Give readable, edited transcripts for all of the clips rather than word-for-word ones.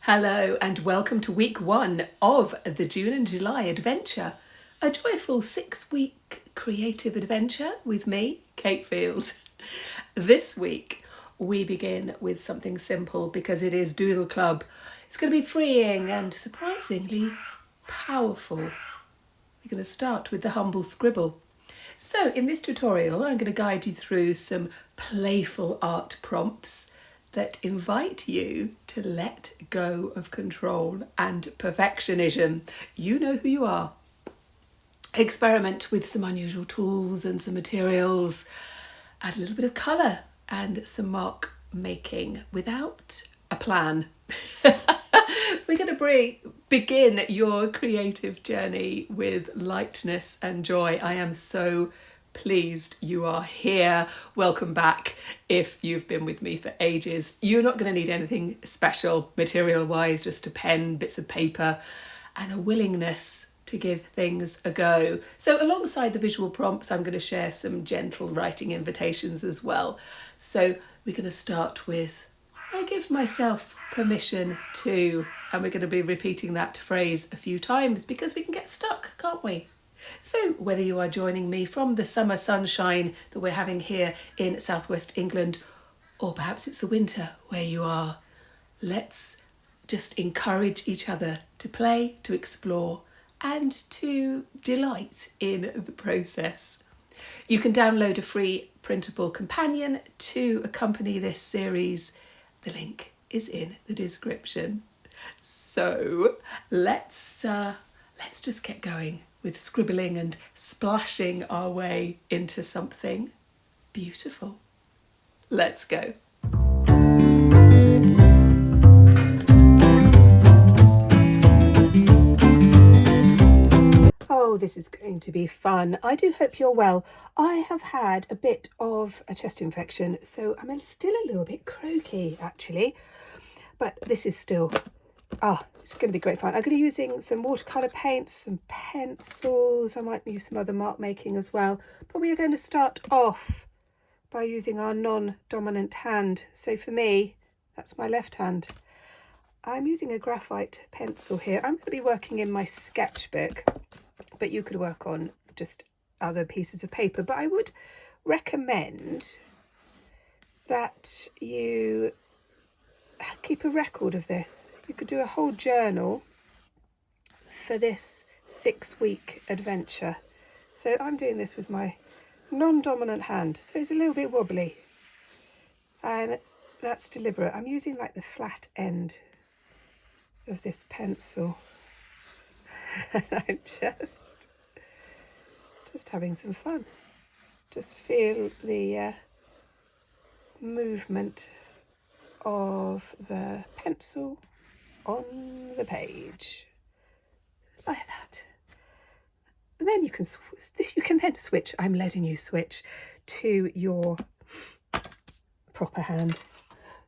Hello and welcome to week 1 of the June and July adventure, a joyful 6-week creative adventure with me, Cate Field. This week we begin with something simple because it is Doodle Club. It's going to be freeing and surprisingly powerful. We're going to start with the humble scribble. So in this tutorial I'm going to guide you through some playful art prompts that invite you to let go of control and perfectionism. You know who you are. Experiment with some unusual tools and some materials. Add a little bit of colour and some mark making without a plan. We're going to begin your creative journey with lightness and joy. I am so pleased you are here. Welcome back. If you've been with me for ages, you're not going to need anything special material wise, just a pen, bits of paper and a willingness to give things a go. So alongside the visual prompts, I'm going to share some gentle writing invitations as well. So we're going to start with I give myself permission to, and we're going to be repeating that phrase a few times because we can get stuck, can't we? So whether you are joining me from the summer sunshine that we're having here in southwest England, or perhaps it's the winter where you are, let's just encourage each other to play, to explore, and to delight in the process. You can download a free printable companion to accompany this series. The link is in the description. So let's just get going with scribbling and splashing our way into something beautiful. Let's go. Oh, this is going to be fun. I do hope you're well. I have had a bit of a chest infection, so I'm still a little bit croaky actually, but this is still it's going to be great fun. I'm going to be using some watercolour paints, some pencils. I might use some other mark making as well. But we are going to start off by using our non-dominant hand. So for me, that's my left hand. I'm using a graphite pencil here. I'm going to be working in my sketchbook, but you could work on just other pieces of paper. But I would recommend that you keep a record of this. You could do a whole journal for this 6-week adventure. So I'm doing this with my non-dominant hand, so it's a little bit wobbly, and that's deliberate. I'm using like the flat end of this pencil. I'm just having some fun. Just feel the movement of the pencil on the page like that, and then you can then switch. I'm letting you switch to your proper hand.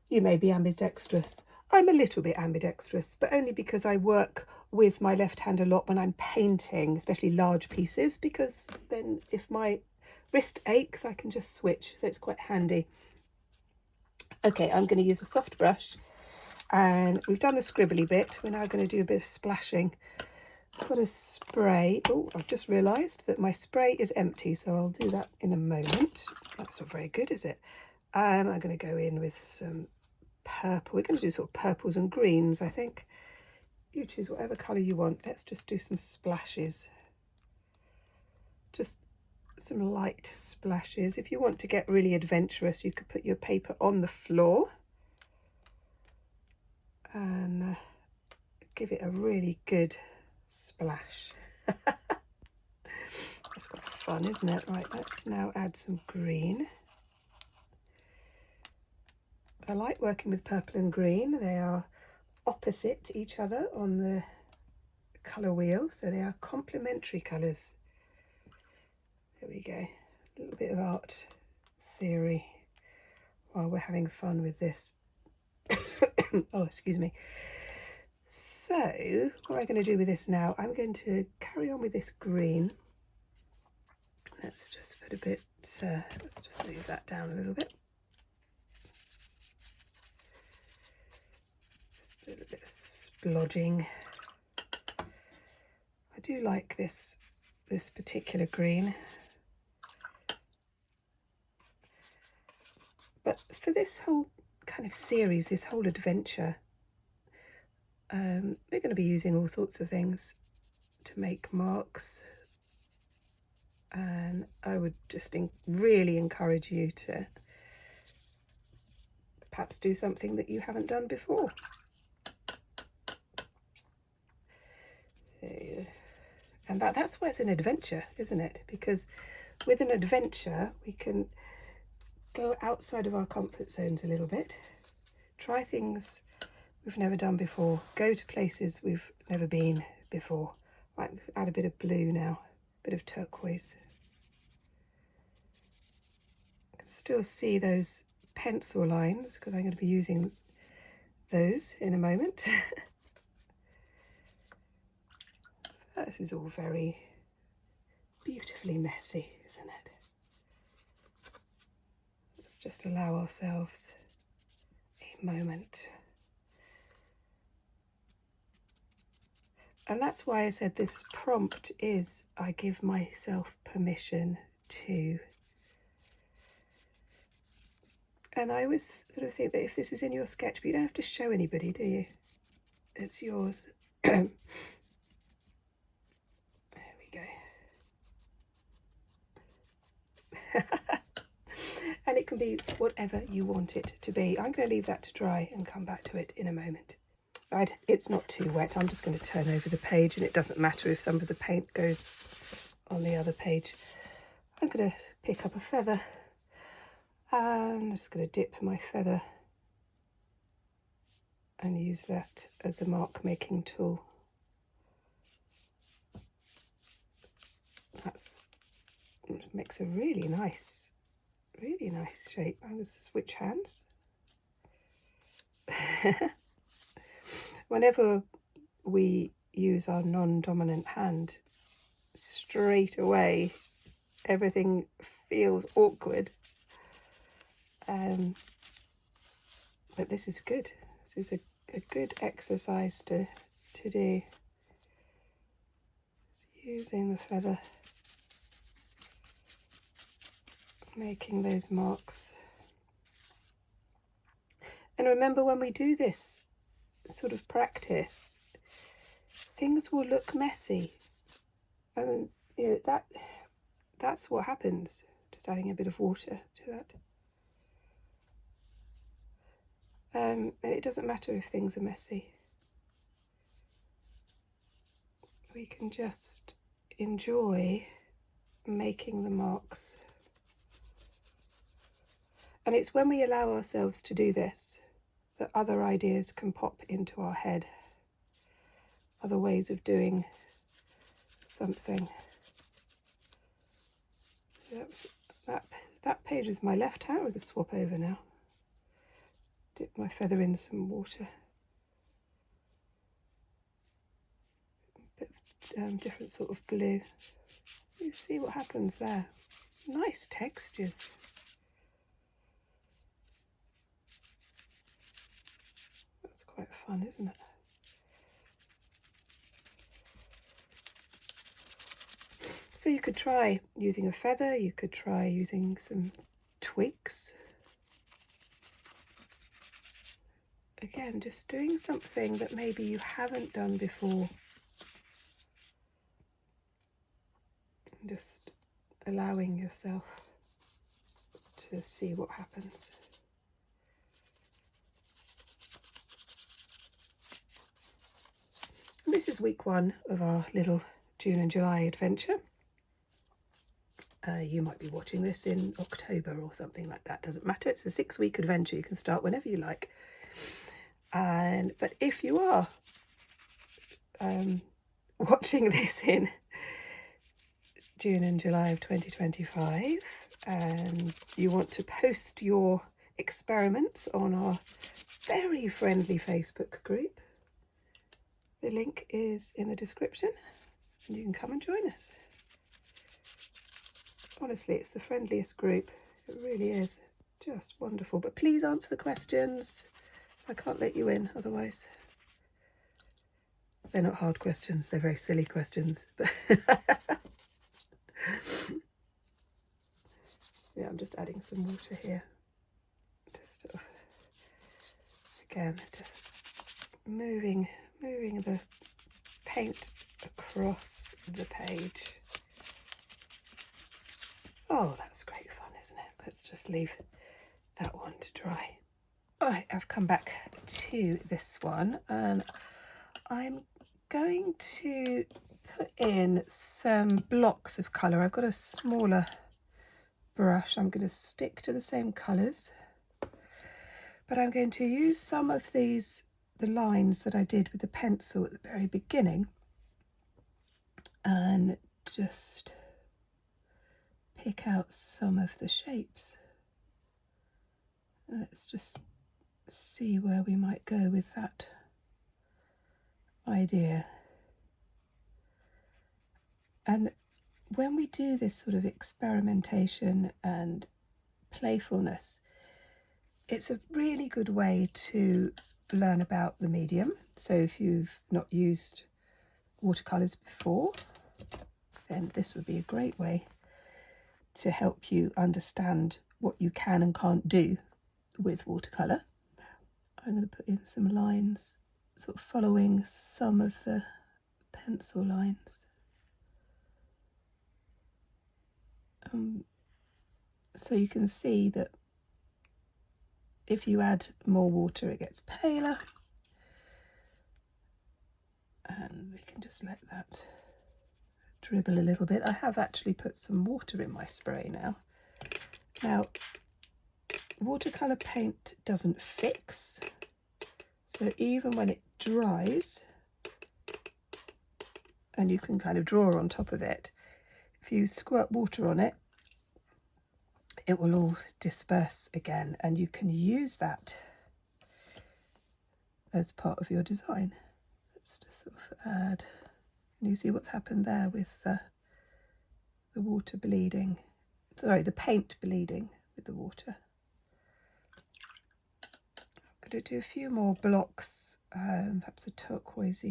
You may be ambidextrous. I'm a little bit ambidextrous, but only because I work with my left hand a lot when I'm painting, especially large pieces, because then if my wrist aches I can just switch, so it's quite handy. Okay, I'm going to use a soft brush, and we've done the scribbly bit. We're now going to do a bit of splashing. I've got a spray. Oh, I've just realised that my spray is empty, so I'll do that in a moment. That's not very good, is it? I'm going to go in with some purple. We're going to do sort of purples and greens, I think. You choose whatever colour you want. Let's just do some splashes. Just some light splashes. If you want to get really adventurous, you could put your paper on the floor and give it a really good splash. That's quite fun, isn't it? Right, let's now add some green. I like working with purple and green. They are opposite each other on the colour wheel, so they are complementary colours. There we go, a little bit of art theory while we're having fun with this. Oh, excuse me. So what I'm going to do with this now, I'm going to carry on with this green. Let's just put a bit, let's just move that down a little bit. Just a little bit of splodging. I do like this particular green. But for this whole kind of series, this whole adventure, we're going to be using all sorts of things to make marks. And I would just really encourage you to perhaps do something that you haven't done before. And that's why it's an adventure, isn't it? Because with an adventure, we can go outside of our comfort zones a little bit, try things we've never done before, go to places we've never been before. Right, let's add a bit of blue now, a bit of turquoise. I can still see those pencil lines because I'm going to be using those in a moment. This is all very beautifully messy, isn't it? Let's just allow ourselves a moment. And that's why I said this prompt is, I give myself permission to. And I always sort of think that if this is in your sketchbook, you don't have to show anybody, do you? It's yours. There we go. And it can be whatever you want it to be. I'm going to leave that to dry and come back to it in a moment. Right, it's not too wet. I'm just going to turn over the page, and it doesn't matter if some of the paint goes on the other page. I'm going to pick up a feather, and I'm just going to dip my feather and use that as a mark making tool. That makes a really nice shape. I'm going to switch hands. Whenever we use our non-dominant hand, straight away everything feels awkward. But this is good. This is a good exercise to do. Just using the feather, making those marks. And remember, when we do this sort of practice, things will look messy, and you know that's what happens. Just adding a bit of water to that. And it doesn't matter if things are messy. We can just enjoy making the marks. And it's when we allow ourselves to do this that other ideas can pop into our head, other ways of doing something. That page is my left hand. We're going to swap over now. Dip my feather in some water. A bit of different sort of blue. You see what happens there. Nice textures. That's quite fun, isn't it? So you could try using a feather, you could try using some twigs. Again, just doing something that maybe you haven't done before. And just allowing yourself to see what happens. And this is week 1 of our little June and July adventure. You might be watching this in October or something like that. Doesn't matter. It's a 6-week adventure. You can start whenever you like. But if you are watching this in June and July of 2025 and you want to post your experiments on our very friendly Facebook group, the link is in the description and you can come and join us. Honestly, it's the friendliest group. It really is. It's just wonderful. But please answer the questions. I can't let you in otherwise. They're not hard questions, they're very silly questions. Yeah, I'm just adding some water here. Just again, just moving the paint across the page. Oh, that's great fun, isn't it? Let's just leave that one to dry. All right, I've come back to this one and I'm going to put in some blocks of colour. I've got a smaller brush. I'm going to stick to the same colours, but I'm going to use some of the lines that I did with the pencil at the very beginning and just pick out some of the shapes. Let's just see where we might go with that idea. And when we do this sort of experimentation and playfulness, it's a really good way to learn about the medium. So if you've not used watercolours before, then this would be a great way to help you understand what you can and can't do with watercolour. I'm going to put in some lines, sort of following some of the pencil lines. So you can see that if you add more water, it gets paler. And we can just let that dribble a little bit. I have actually put some water in my spray now. Now, watercolour paint doesn't fix, so even when it dries, and you can kind of draw on top of it, if you squirt water on it, it will all disperse again, and you can use that as part of your design. Let's just sort of add, and you see what's happened there with the water bleeding, sorry, the paint bleeding with the water. I'm going to do a few more blocks, perhaps a turquoise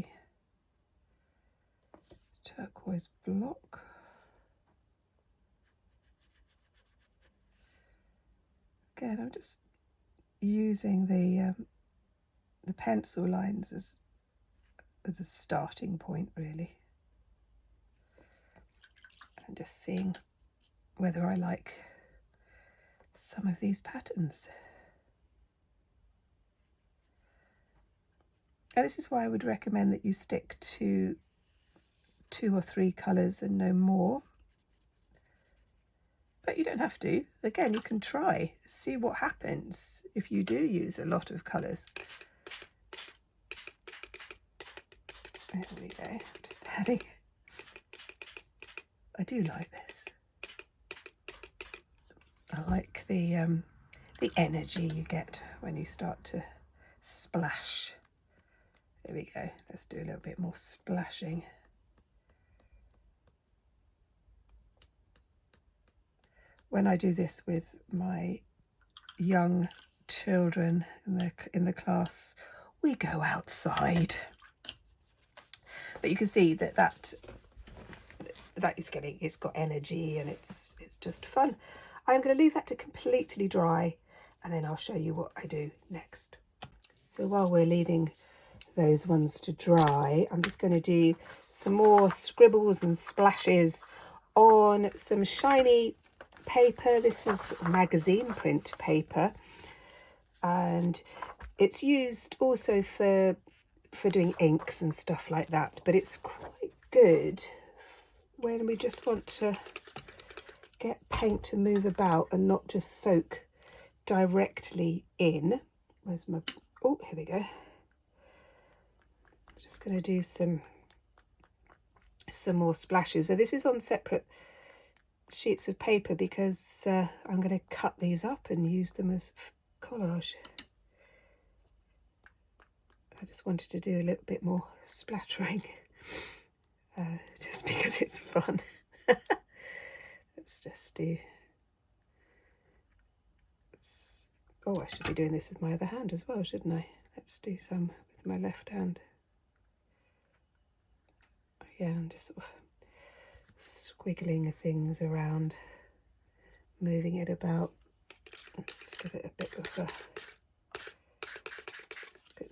block. Again, I'm just using the pencil lines as a starting point, really, and just seeing whether I like some of these patterns. And this is why I would recommend that you stick to 2 or 3 colours and no more. But you don't have to. Again, you can try, see what happens if you do use a lot of colours. There we go, just adding. I do like this. I like the energy you get when you start to splash. There we go, let's do a little bit more splashing. When I do this with my young children in the class, we go outside. But you can see that is it's got energy and it's just fun. I'm going to leave that to completely dry and then I'll show you what I do next. So while we're leaving those ones to dry, I'm just going to do some more scribbles and splashes on some shiny paper. This is magazine print paper, and it's used also for doing inks and stuff like that, but it's quite good when we just want to get paint to move about and not just soak directly in. Where's my, oh, here we go. Just going to do some more splashes. So this is on separate sheets of paper because I'm going to cut these up and use them as collage. I just wanted to do a little bit more splattering, just because it's fun. Let's just do, oh, I should be doing this with my other hand as well, shouldn't I? Let's do some with my left hand. Again, just sort of squiggling things around, moving it about. Let's give it a bit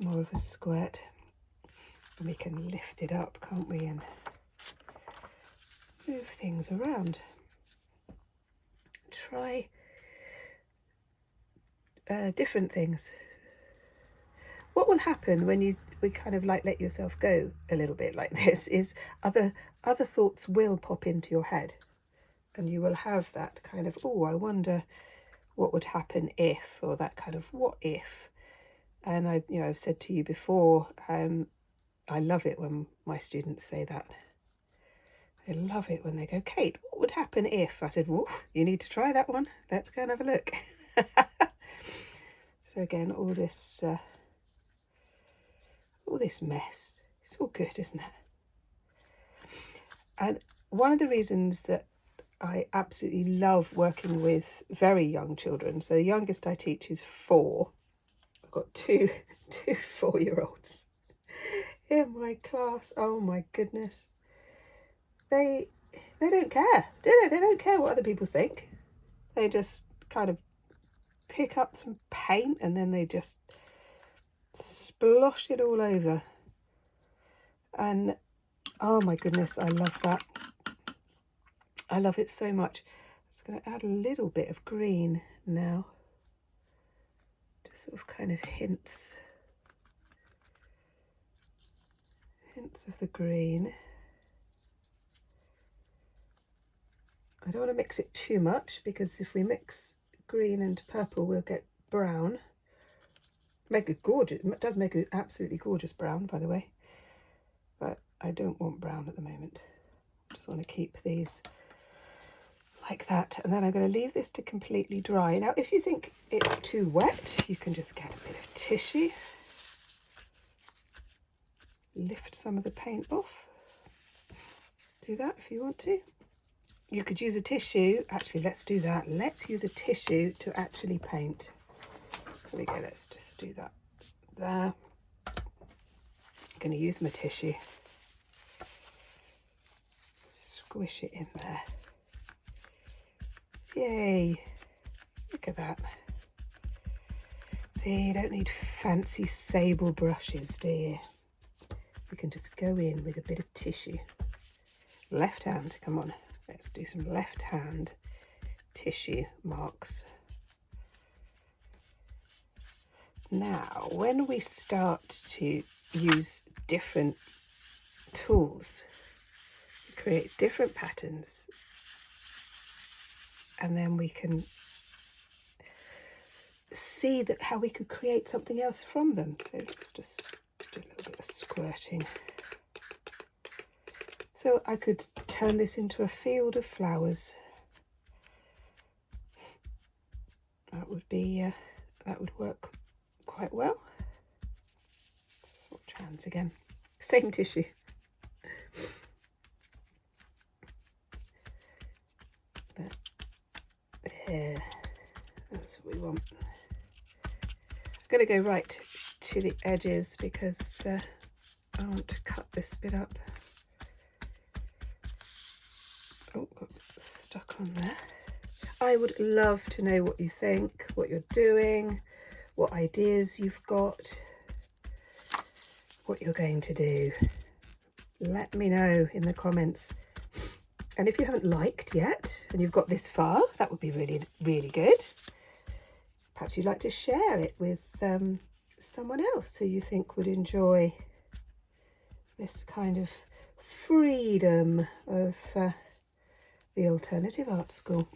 more of a squirt. And we can lift it up, can't we, and move things around. Try different things. What will happen when we kind of like let yourself go a little bit like this is other thoughts will pop into your head, and you will have that kind of, oh, I wonder what would happen if, or that kind of what if. And I've said to you before, I love it when my students say that. I love it when they go, Kate, what would happen if? I said, well, you need to try that one. Let's go and have a look. So again, all this mess, it's all good, isn't it? And one of the reasons that I absolutely love working with very young children, so the youngest I teach is 4. I've got two 4-year-olds in my class. Oh my goodness. They don't care, do they? They don't care what other people think. They just kind of pick up some paint and then they just splosh it all over. And oh my goodness, I love that. I love it so much. I'm just going to add a little bit of green now. Just sort of kind of hints of the green. I don't want to mix it too much, because if we mix green and purple we'll get brown. It does make an absolutely gorgeous brown, by the way, but I don't want brown at the moment. I just want to keep these like that, and then I'm going to leave this to completely dry. Now if you think it's too wet, you can just get a bit of tissue, lift some of the paint off. Do that if you want to. You could use a tissue. Actually, let's do that. Let's use a tissue to actually paint. There we go. Let's just do that there. I'm going to use my tissue. Squish it in there. Yay. Look at that. See, you don't need fancy sable brushes, do you? You can just go in with a bit of tissue. Left hand, come on. Let's do some left hand tissue marks. Now, when we start to use different tools, we create different patterns, and then we can see that how we could create something else from them. So let's just do a little bit of squirting. So I could turn this into a field of flowers. That would work quite well. Swatch hands again. Same tissue. But there, that's what we want. I'm going to go right to the edges because I want to cut this bit up. Oh, got stuck on there. I would love to know what you think, what you're doing, what ideas you've got, what you're going to do. Let me know in the comments. And if you haven't liked yet and you've got this far, that would be really, really good. Perhaps you'd like to share it with someone else who you think would enjoy this kind of freedom of the alternative art school.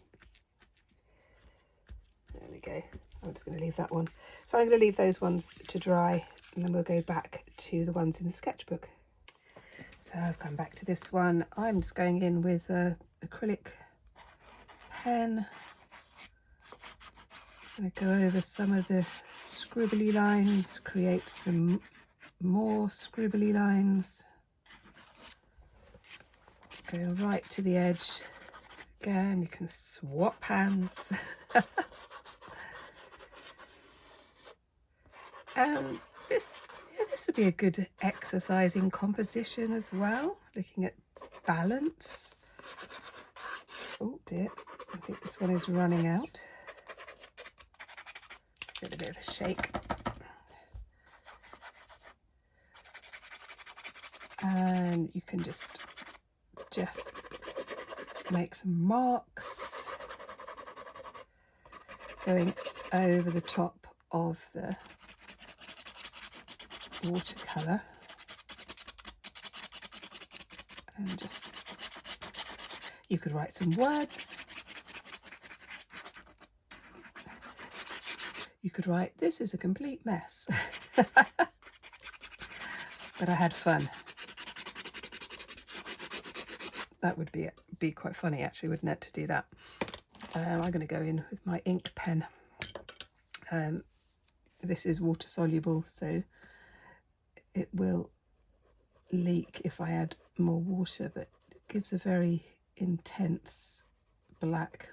There we go. I'm just going to leave that one. So I'm going to leave those ones to dry, and then we'll go back to the ones in the sketchbook. So I've come back to this one. I'm just going in with an acrylic pen. I'm going to go over some of the scribbly lines, create some more scribbly lines. Go right to the edge. Again, you can swap hands. This would be a good exercise in composition as well, looking at balance. Oh dear, I think this one is running out. Give it a bit of a shake. And you can just make some marks going over the top of the watercolour, and just, you could write some words. You could write, "This is a complete mess." But I had fun. That would be quite funny actually, wouldn't it, to do that? I'm going to go in with my inked pen. This is water soluble, so it will leak if I add more water, but it gives a very intense black.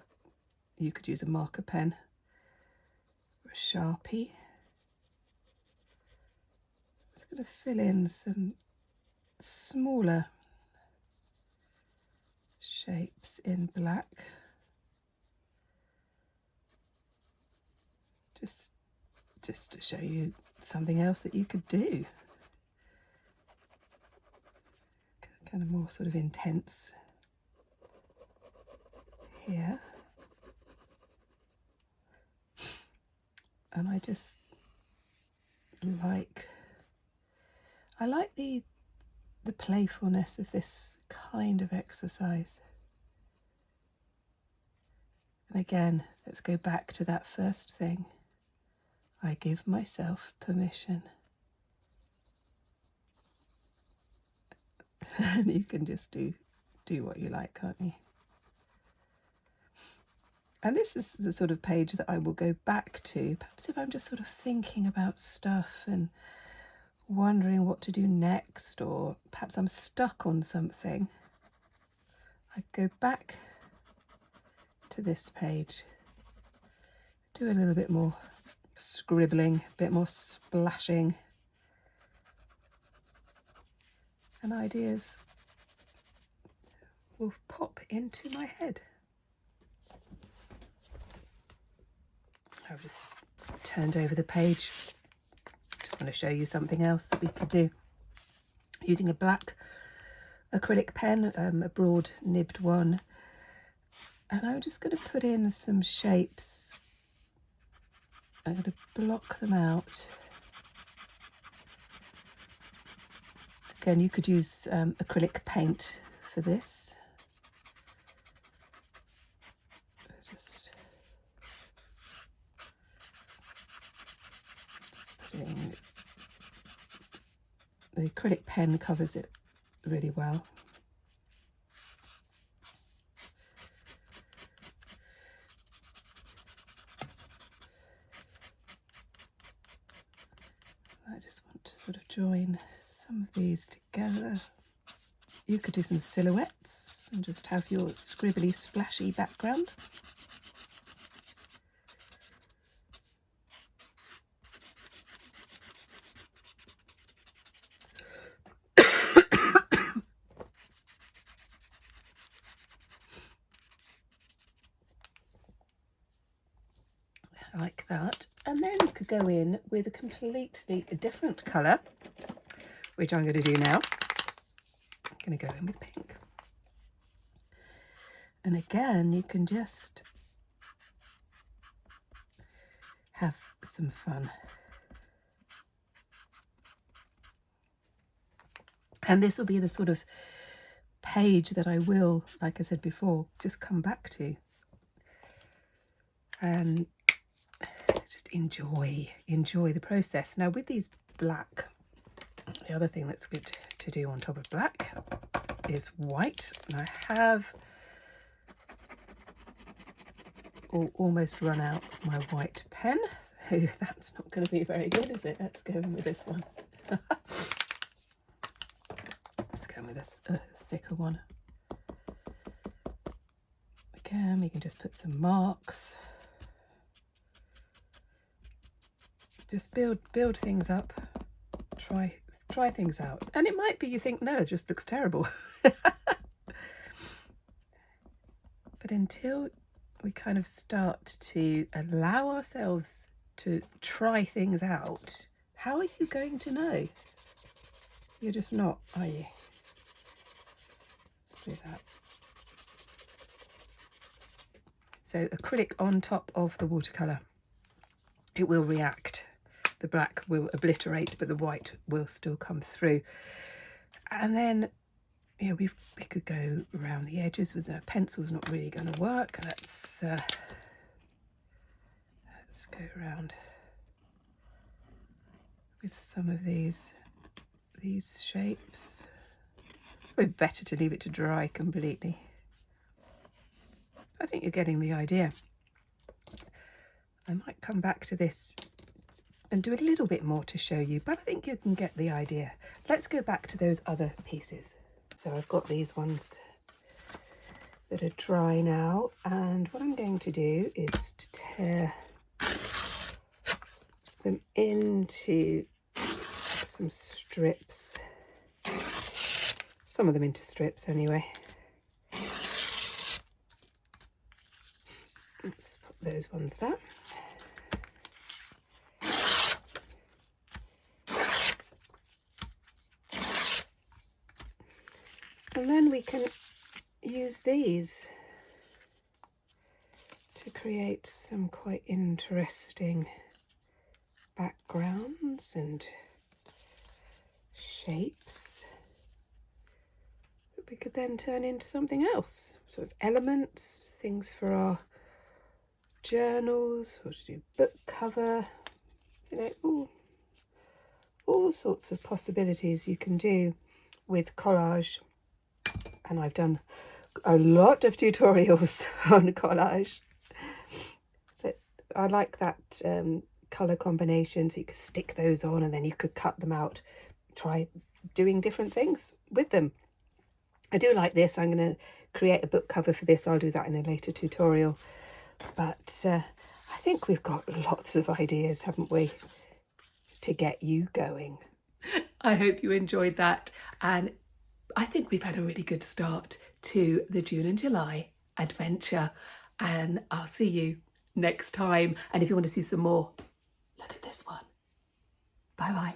You could use a marker pen or a Sharpie. I'm just going to fill in some smaller shapes in black, just to show you something else that you could do, kind of more sort of intense here. And I like the playfulness of this kind of exercise. And again, let's go back to that first thing. I give myself permission. And you can just do what you like, can't you? And this is the sort of page that I will go back to, perhaps if I'm just sort of thinking about stuff and wondering what to do next, or perhaps I'm stuck on something. I go back to this page, do a little bit more scribbling, a bit more splashing, and ideas will pop into my head. I've just turned over the page. Just want to show you something else that we could do. Using a black acrylic pen, a broad nibbed one, and I'm just going to put in some shapes. I'm going to block them out. Again, you could use acrylic paint for this. Just putting the acrylic pen covers it really well. I just want to sort of join some of these together. You could do some silhouettes and just have your scribbly splashy background. Like that, and then you could go in with a completely different colour, which I'm going to do now. I'm going to go in with pink, and again you can just have some fun. And this will be the sort of page that I will, like I said before, just come back to and just enjoy the process. Now with these black, the other thing that's good to do on top of black is white, and I have almost run out of my white pen, so that's not going to be very good, is it? Let's go in with this one. Let's go in with a thicker one. Again, we can just put some marks. Just build things up, try things out. And it might be you think, no, it just looks terrible. But until we kind of start to allow ourselves to try things out, how are you going to know? You're just not, are you? Let's do that. So acrylic on top of the watercolour. It will react. The black will obliterate, but the white will still come through. And then, yeah, we could go around the edges with the pencil's not really going to work. Let's go around with some of these shapes. Probably better to leave it to dry completely. I think you're getting the idea. I might come back to this and do a little bit more to show you, but I think you can get the idea. Let's go back to those other pieces. So I've got these ones that are dry now, and what I'm going to do is to tear them into some strips, some of them into strips anyway. Let's put those ones there. And then we can use these to create some quite interesting backgrounds and shapes that we could then turn into something else. Sort of elements, things for our journals, or to do book cover, you know, all sorts of possibilities you can do with collage. And I've done a lot of tutorials on collage, but I like that colour combination, so you could stick those on and then you could cut them out, try doing different things with them. I do like this. I'm going to create a book cover for this. I'll do that in a later tutorial, but I think we've got lots of ideas, haven't we, to get you going. I hope you enjoyed that, and I think we've had a really good start to the June and July adventure, and I'll see you next time. And if you want to see some more, look at this one. Bye bye.